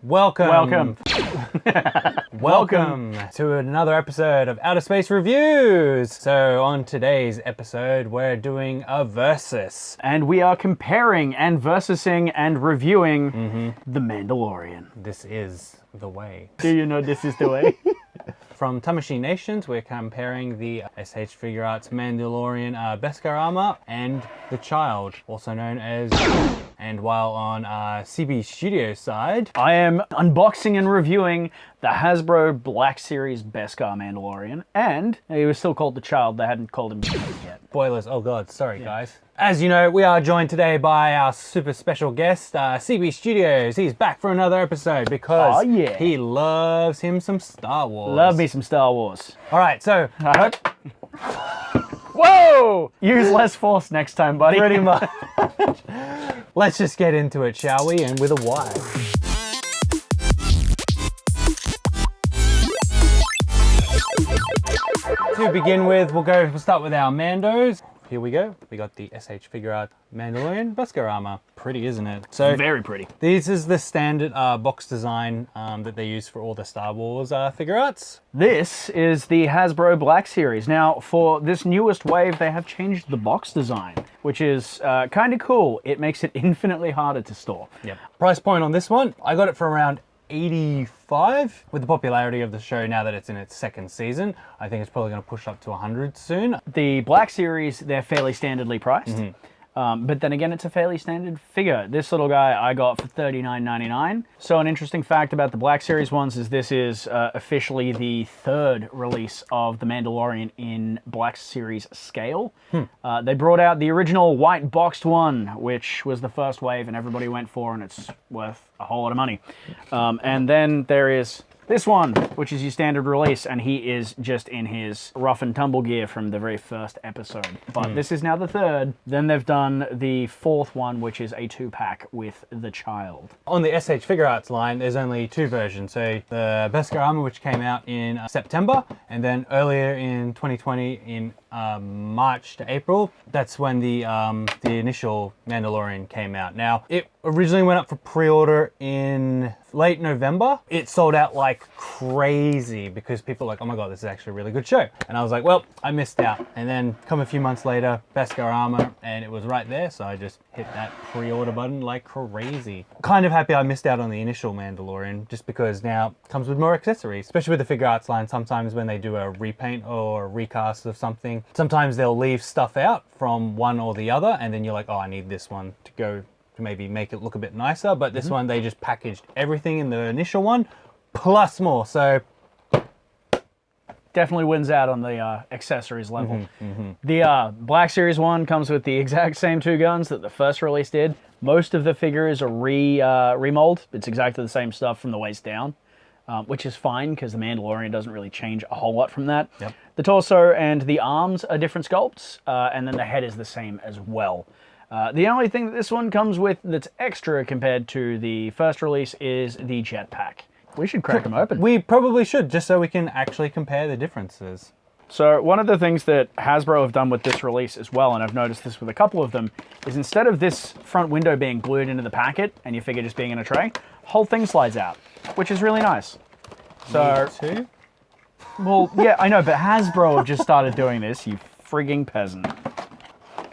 Welcome to another episode of Outer Space Reviews. So on today's episode, we're doing a versus. And we are comparing and versusing and reviewing The Mandalorian. This is the way. Do you know this is the way? From Tamashii Nations, we're comparing the S.H Figuarts Mandalorian Beskar armor and the Child, also known as... And while on CBstudios side, I am unboxing and reviewing the Hasbro Black Series Beskar Mandalorian, and he was still called the Child. They hadn't called him yet. Spoilers. Oh god, sorry guys. As you know, we are joined today by our super special guest, CBstudios. He's back for another episode because he loves him some Star Wars. Love me some Star Wars. All right, so I hope. Whoa! Use less force next time, buddy. Pretty much. Let's just get into it, shall we? And with a Y. To begin with, we'll start with our Mandos. Here we go. We got the S.H Figuarts Mandalorian Beskar armor. Pretty, isn't it? So very pretty. This is the standard box design that they use for all the Star Wars figuarts. This is the Hasbro Black Series. Now, for this newest wave, they have changed the box design, which is kind of cool. It makes it infinitely harder to store. Yep. Price point on this one, I got it for around 85. With the popularity of the show now that it's in its second season, I think it's probably going to push up to 100 soon. The Black Series, they're fairly standardly priced. But then again, it's a fairly standard figure. This little guy I got for $39.99. So an interesting fact about the Black Series ones is this is officially the third release of The Mandalorian in Black Series scale. They brought out the original white boxed one, which was the first wave and everybody went for, and it's worth a whole lot of money. And then there is this one, which is your standard release, and he is just in his rough and tumble gear from the very first episode. But this is now the third. Then they've done the fourth one, which is a 2-pack with the Child. On the S.H Figuarts line, there's only two versions. So the Beskar armor, which came out in September, and then earlier in 2020 in March to April, that's when the initial Mandalorian came out. Now, it originally went up for pre-order in late November. It sold out like crazy because people were like, oh my god, this is actually a really good show. And I was like, well, I missed out. And then come a few months later, Beskar armor, and it was right there, so I just hit that pre-order button like crazy. Kind of happy I missed out on the initial Mandalorian, just because now it comes with more accessories, especially with the Figuarts line. Sometimes when they do a repaint or a recast of something, sometimes they'll leave stuff out from one or the other, and then you're like, oh, I need this one to go to maybe make it look a bit nicer. But this one, they just packaged everything in the initial one, plus more. So definitely wins out on the accessories level. The Black Series one comes with the exact same two guns that the first release did. Most of the figures are remold. It's exactly the same stuff from the waist down, which is fine because the Mandalorian doesn't really change a whole lot from that. Yep. The torso and the arms are different sculpts, and then the head is the same as well. The only thing that this one comes with that's extra compared to the first release is the Jetpack. We should crack them open. We probably should, just so we can actually compare the differences. So one of the things that Hasbro have done with this release as well, and I've noticed this with a couple of them, is instead of this front window being glued into the packet and your figure just being in a tray, the whole thing slides out, which is really nice. So, Me too? Well, yeah, I know, but Hasbro have just started doing this, you frigging peasant.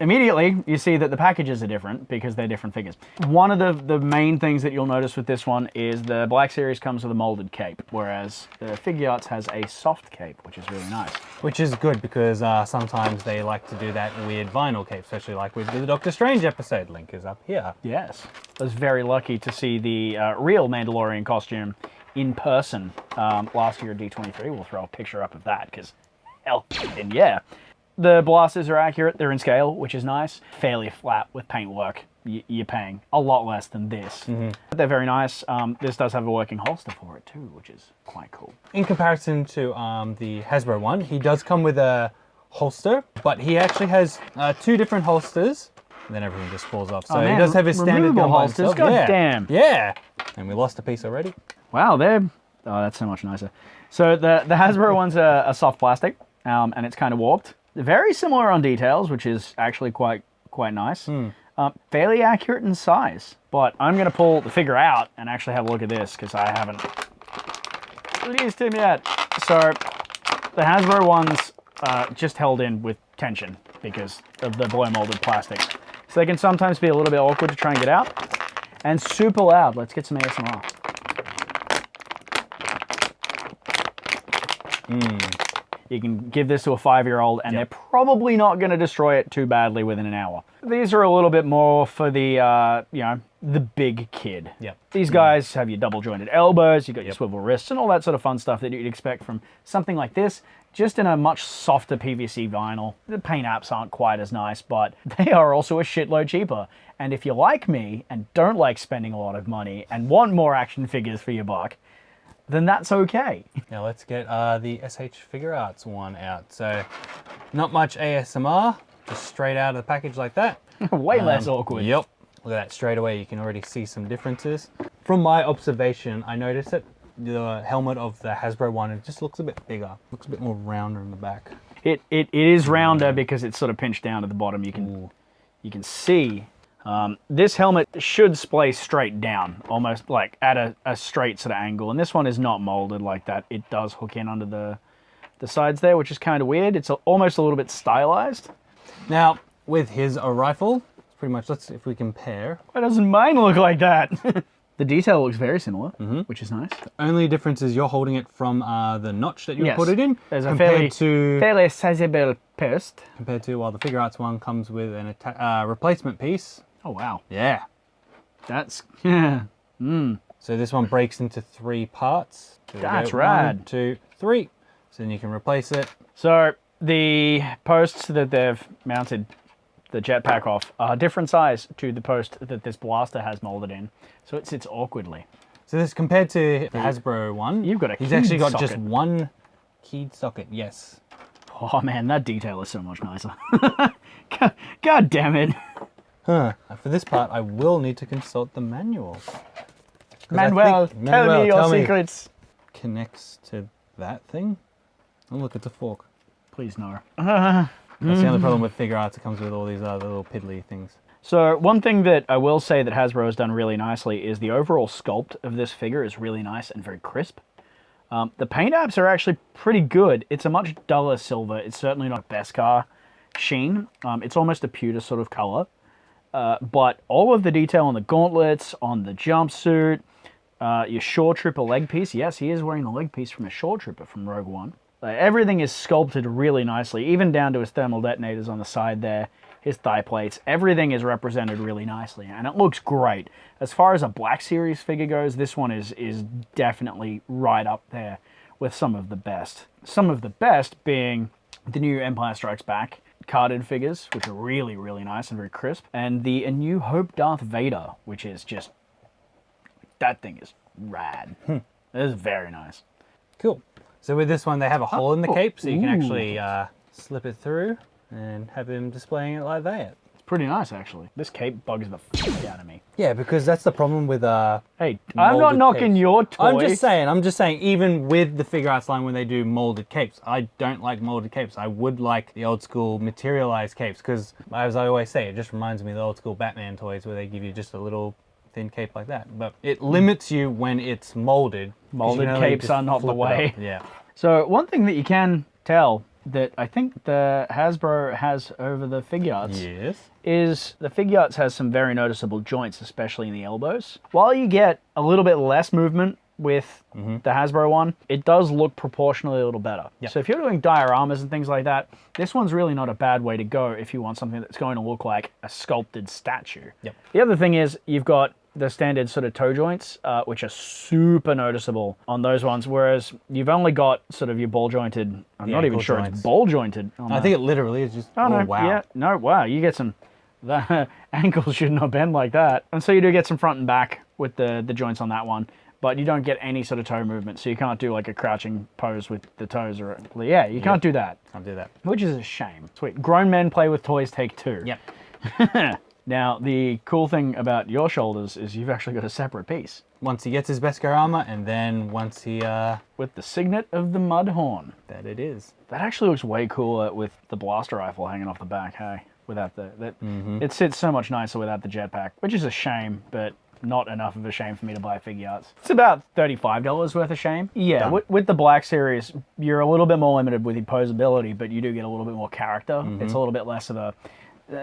Immediately, you see that the packages are different because they're different figures. One of the main things that you'll notice with this one is the Black Series comes with a molded cape, whereas the Figuarts has a soft cape, which is really nice. Which is good because sometimes they like to do that weird vinyl cape, especially like with the Doctor Strange episode. Link is up here. Yes. I was very lucky to see the real Mandalorian costume in person last year at D23. We'll throw a picture up of that because, hell, and yeah. The blasters are accurate, they're in scale, which is nice. Fairly flat with paintwork. You're paying a lot less than this. They're very nice. This does have a working holster for it too, which is quite cool. In comparison to the Hasbro one, he does come with a holster, but he actually has two different holsters. And then everything just falls off. So he does have his standard gun by himself. God damn. Yeah. And we lost a piece already. Wow, oh, that's so much nicer. So the Hasbro one's a soft plastic, and it's kind of warped. Very similar on details, which is actually quite nice. Fairly accurate in size, but I'm going to pull the figure out and actually have a look at this because I haven't released him yet. So the Hasbro ones just held in with tension because of the blow molded plastic. So they can sometimes be a little bit awkward to try and get out. And super loud. Let's get some ASMR. You can give this to a 5-year-old and they're probably not going to destroy it too badly within an hour. These are a little bit more for the, you know, the big kid. These guys have your double jointed elbows, you've got your swivel wrists and all that sort of fun stuff that you'd expect from something like this, just in a much softer PVC vinyl. The paint apps aren't quite as nice, but they are also a shitload cheaper. And if you're like me and don't like spending a lot of money and want more action figures for your buck, then that's okay. Now let's get the S.H Figuarts one out. So not much ASMR, just straight out of the package like that. Way less awkward. Yep. Look at that, straight away you can already see some differences. From my observation, I noticed that the helmet of the Hasbro one, it just looks a bit bigger. Looks a bit more rounder in the back. It is rounder because it's sort of pinched down at the bottom. You can see this helmet should splay straight down, almost like at a straight sort of angle. And this one is not molded like that. It does hook in under the sides there, which is kind of weird. It's almost a little bit stylized. Now, with his rifle, it's pretty much, let's see if we compare. Why doesn't mine look like that? The detail looks very similar, which is nice. The only difference is you're holding it from the notch that you put it in. There's a fairly sizable post. Compared to, well, the Figuarts one comes with an replacement piece. Oh, wow. Yeah. That's, So this one breaks into 3 parts. That's rad. 1, 2, 3. So then you can replace it. So the posts that they've mounted the jetpack off are different size to the post that this blaster has molded in. So it sits awkwardly. So this, compared to the Hasbro one, you've got a he's actually got socket. just one keyed socket, yes. Oh man, that detail is so much nicer. God damn it. For this part, I will need to consult the manual. Manuel, tell me your secrets. Connects to that thing. Oh look, it's a fork. Please no. That's the only problem with Figuarts. It comes with all these other little piddly things. So one thing that I will say that Hasbro has done really nicely is the overall sculpt of this figure is really nice and very crisp. The paint apps are actually pretty good. It's a much duller silver. It's certainly not Beskar sheen. It's almost a pewter sort of color. But all of the detail on the gauntlets, on the jumpsuit, your Shore Trooper leg piece. Yes, he is wearing the leg piece from a Shore Trooper from Rogue One. Everything is sculpted really nicely, even down to his thermal detonators on the side there, his thigh plates. Everything is represented really nicely, and it looks great. As far as a Black Series figure goes, this one is definitely right up there with some of the best. Some of the best being the new Empire Strikes Back carded figures, which are really, really nice and very crisp, and the A New Hope Darth Vader, which is just, that thing is rad. It is very nice. Cool. So with this one, they have a hole in the cape, so you can actually slip it through and have him displaying it like that. It's pretty nice, actually. This cape bugs the fuck out of me. Yeah, because that's the problem with hey, I'm not knocking your toy. I'm just saying, even with the Figuarts line when they do molded capes, I don't like molded capes. I would like the old school materialized capes, because as I always say, it just reminds me of the old school Batman toys where they give you just a little thin cape like that. But it limits you when it's molded. Molded capes are not the way. Yeah. So one thing that you can tell that I think the Hasbro has over the Figuarts is the Figuarts has some very noticeable joints, especially in the elbows. While you get a little bit less movement with the Hasbro one, it does look proportionally a little better. So if you're doing dioramas and things like that, this one's really not a bad way to go if you want something that's going to look like a sculpted statue. The other thing is you've got the standard sort of toe joints, which are super noticeable on those ones, whereas you've only got sort of your ball jointed, I'm not even sure it's ball jointed. I think it literally is just, wow. Yeah, no, wow, you get some, the ankles should not bend like that. And so you do get some front and back with the joints on that one, but you don't get any sort of toe movement, so you can't do like a crouching pose with the toes, or, yeah, you can't do that. Can't do that. Which is a shame. Sweet, grown men play with toys, take 2. Yep. Now, the cool thing about your shoulders is you've actually got a separate piece. Once he gets his Beskar armor, and then once he... with the signet of the Mudhorn. That it is. That actually looks way cooler with the blaster rifle hanging off the back, hey? without it sits so much nicer without the jetpack, which is a shame, but not enough of a shame for me to buy Figuarts. It's about $35 worth of shame. Yeah, with the Black Series, you're a little bit more limited with your posability, but you do get a little bit more character. It's a little bit less of a...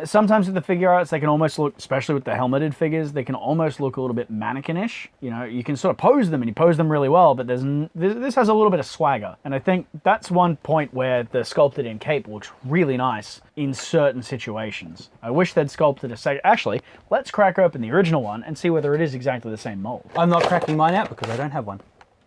Sometimes with the Figuarts, they can almost look, especially with the helmeted figures, they can almost look a little bit mannequinish. You know, you can sort of pose them, and you pose them really well, but this has a little bit of swagger. And I think that's one point where the sculpted in cape looks really nice in certain situations. I wish they'd sculpted a second. Actually, let's crack open the original one and see whether it is exactly the same mold. I'm not cracking mine out because I don't have one.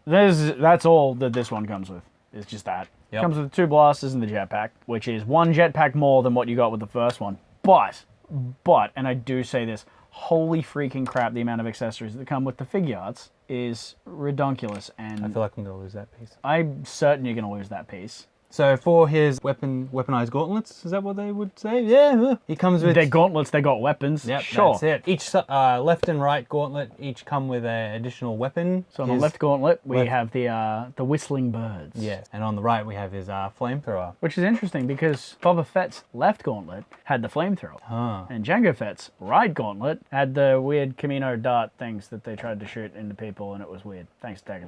That's all that this one comes with. It's just that. It comes with 2 blasters and the jetpack, which is 1 jetpack more than what you got with the first one. But, and I do say this, holy freaking crap, the amount of accessories that come with the Figuarts is redonkulous. And I feel like I'm going to lose that piece. I'm certain you're going to lose that piece. So for his weaponized gauntlets, is that what they would say? Yeah, he comes with... They're gauntlets, they got weapons. Yep, sure. That's it. Each left and right gauntlet each come with an additional weapon. So on the left gauntlet, we have the whistling birds. Yes, and on the right we have his flamethrower. Which is interesting because Boba Fett's left gauntlet had the flamethrower. And Jango Fett's right gauntlet had the weird Camino dart things that they tried to shoot into people, and it was weird. Thanks, Dagger.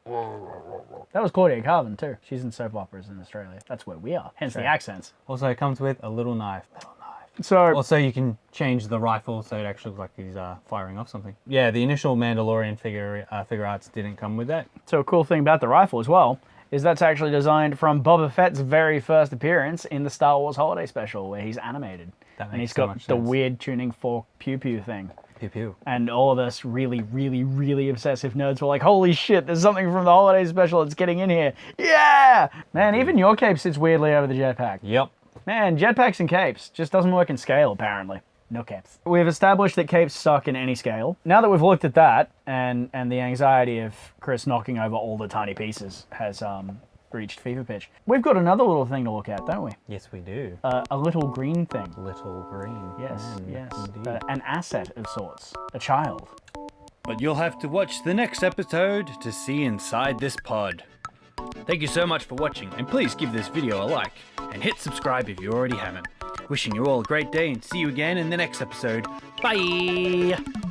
That was Claudia Carvin too. She's in soap operas in Australia. That's where we are. Hence the accents. Also, it comes with a little knife. So also, you can change the rifle so it actually looks like he's firing off something. Yeah, the initial Mandalorian Figuarts didn't come with that. So a cool thing about the rifle as well is that's actually designed from Boba Fett's very first appearance in the Star Wars Holiday Special, where he's animated. And he's got the weird tuning fork pew-pew thing. Pew-pew. And all of us really, really, really obsessive nerds were like, holy shit, there's something from the Holiday Special that's getting in here. Yeah! Man, even your cape sits weirdly over the jetpack. Yep. Man, jetpacks and capes just doesn't work in scale, apparently. No capes. We've established that capes suck in any scale. Now that we've looked at that, and the anxiety of Chris knocking over all the tiny pieces has reached fever pitch, we've got another little thing to look at, don't we? Yes, we do. A little green thing. Little green. Yes, yes. An asset of sorts. A child. But you'll have to watch the next episode to see inside this pod. Thank you so much for watching, and please give this video a like, and hit subscribe if you already haven't. Wishing you all a great day, and see you again in the next episode. Bye!